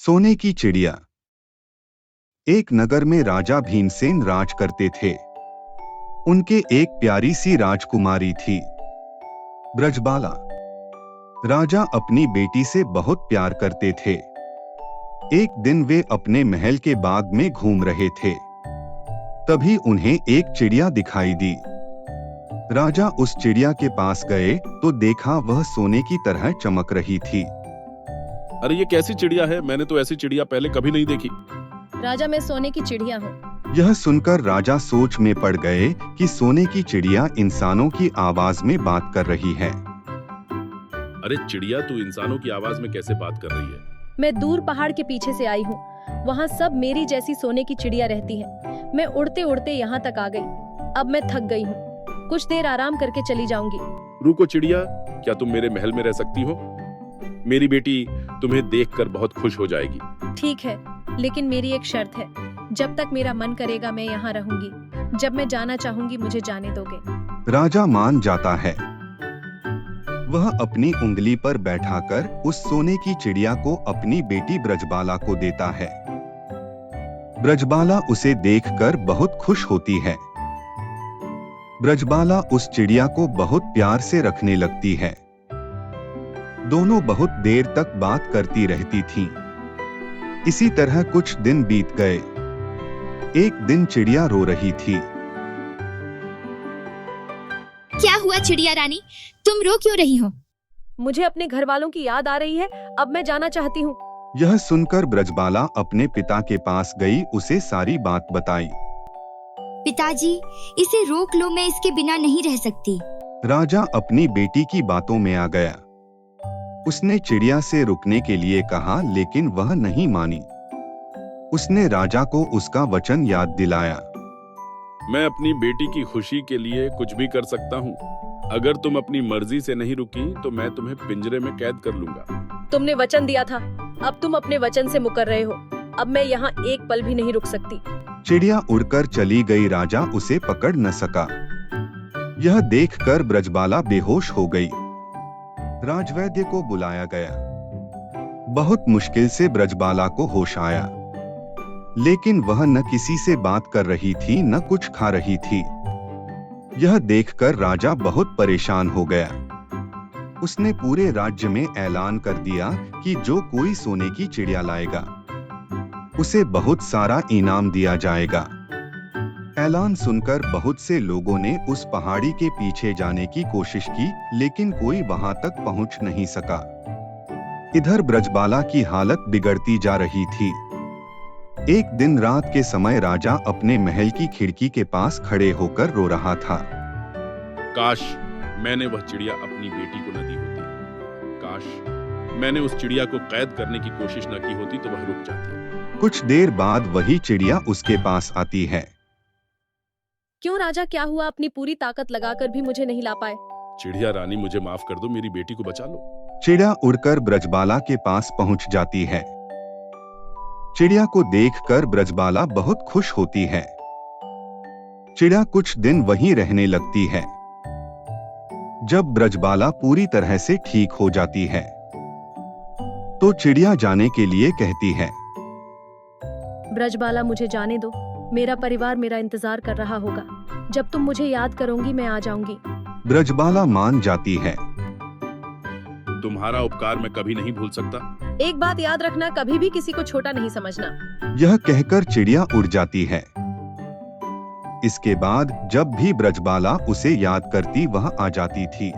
सोने की चिड़िया। एक नगर में राजा भीमसेन राज करते थे। उनके एक प्यारी सी राजकुमारी थी, ब्रजबाला। राजा अपनी बेटी से बहुत प्यार करते थे। एक दिन वे अपने महल के बाग में घूम रहे थे। तभी उन्हें एक चिड़िया दिखाई दी। राजा उस चिड़िया के पास गए तो देखा वह सोने की तरह चमक रही थी। अरे ये कैसी चिड़िया है? मैंने तो ऐसी चिड़िया पहले कभी नहीं देखी। राजा, मैं सोने की चिड़िया हूँ। यह सुनकर राजा सोच में पड़ गए कि सोने की चिड़िया इंसानों की आवाज में बात कर रही है। अरे चिड़िया, तू इंसानों की आवाज में कैसे बात कर रही है? मैं दूर पहाड़ के पीछे से आई हूँ। वहाँ सब मेरी जैसी सोने की चिड़िया रहती है। मैं उड़ते उड़ते यहाँ तक आ गई। अब मैं थक गई हूँ। कुछ देर आराम करके चली जाऊंगी। रुको चिड़िया, क्या तुम मेरे महल में रह सकती हो? मेरी बेटी तुम्हें देखकर बहुत खुश हो जाएगी। ठीक है, लेकिन मेरी एक शर्त है। जब तक मेरा मन करेगा मैं यहाँ रहूंगी। जब मैं जाना चाहूंगी मुझे जाने दोगे? राजा मान जाता है। वह अपनी उंगली पर बैठाकर उस सोने की चिड़िया को अपनी बेटी ब्रजबाला को देता है। ब्रजबाला उसे देखकर बहुत खुश होती है। ब्रजबाला उस चिड़िया को बहुत प्यार से रखने लगती है। दोनों बहुत देर तक बात करती रहती थीं। इसी तरह कुछ दिन बीत गए। एक दिन चिड़िया रो रही थी। क्या हुआ चिड़िया रानी, तुम रो क्यों रही हो? मुझे अपने घर वालों की याद आ रही है। अब मैं जाना चाहती हूँ। यह सुनकर ब्रजबाला अपने पिता के पास गई, उसे सारी बात बताई। पिताजी, इसे रोक लो, मैं इसके बिना नहीं रह सकती। राजा अपनी बेटी की बातों में आ गया। उसने चिड़िया से रुकने के लिए कहा, लेकिन वह नहीं मानी। उसने राजा को उसका वचन याद दिलाया। मैं अपनी बेटी की खुशी के लिए कुछ भी कर सकता हूँ। अगर तुम अपनी मर्जी से नहीं रुकी तो मैं तुम्हें पिंजरे में कैद कर लूंगा। तुमने वचन दिया था, अब तुम अपने वचन से मुकर रहे हो। अब मैं यहाँ एक पल भी नहीं रुक सकती। चिड़िया उड़कर चली गई। राजा उसे पकड़ न सका। यह देखकर ब्रजबाला बेहोश हो गई। राजवैद्य को बुलाया गया। बहुत मुश्किल से ब्रजबाला को होश आया, लेकिन वह न किसी से बात कर रही थी न कुछ खा रही थी। यह देखकर राजा बहुत परेशान हो गया। उसने पूरे राज्य में ऐलान कर दिया कि जो कोई सोने की चिड़िया लाएगा उसे बहुत सारा इनाम दिया जाएगा। ऐलान सुनकर बहुत से लोगों ने उस पहाड़ी के पीछे जाने की कोशिश की, लेकिन कोई वहां तक पहुंच नहीं सका। इधर ब्रजबाला की हालत बिगड़ती जा रही थी। एक दिन रात के समय राजा अपने महल की खिड़की के पास खड़े होकर रो रहा था। काश मैंने वह चिड़िया अपनी बेटी को न दी होती। काश मैंने उस चिड़िया को कैद करने की कोशिश न की होती तो वह रुक जाती। कुछ देर बाद वही चिड़िया उसके पास आती है। क्यों राजा, क्या हुआ? अपनी पूरी ताकत लगाकर भी मुझे नहीं ला पाए। चिड़िया रानी, मुझे माफ कर दो, मेरी बेटी को बचा लो। चिड़िया उड़कर ब्रजबाला के पास पहुंच जाती है। चिड़िया को देखकर ब्रजबाला बहुत खुश होती है। चिड़िया कुछ दिन वहीं रहने लगती है। जब ब्रजबाला पूरी तरह से ठीक हो जाती है तो चिड़िया जाने के लिए कहती है। ब्रजबाला, मुझे जाने दो। मेरा परिवार मेरा इंतजार कर रहा होगा। जब तुम मुझे याद करोगी मैं आ जाऊंगी। ब्रजबाला मान जाती है। तुम्हारा उपकार मैं कभी नहीं भूल सकता। एक बात याद रखना, कभी भी किसी को छोटा नहीं समझना। यह कहकर चिड़िया उड़ जाती है। इसके बाद जब भी ब्रजबाला उसे याद करती वह आ जाती थी।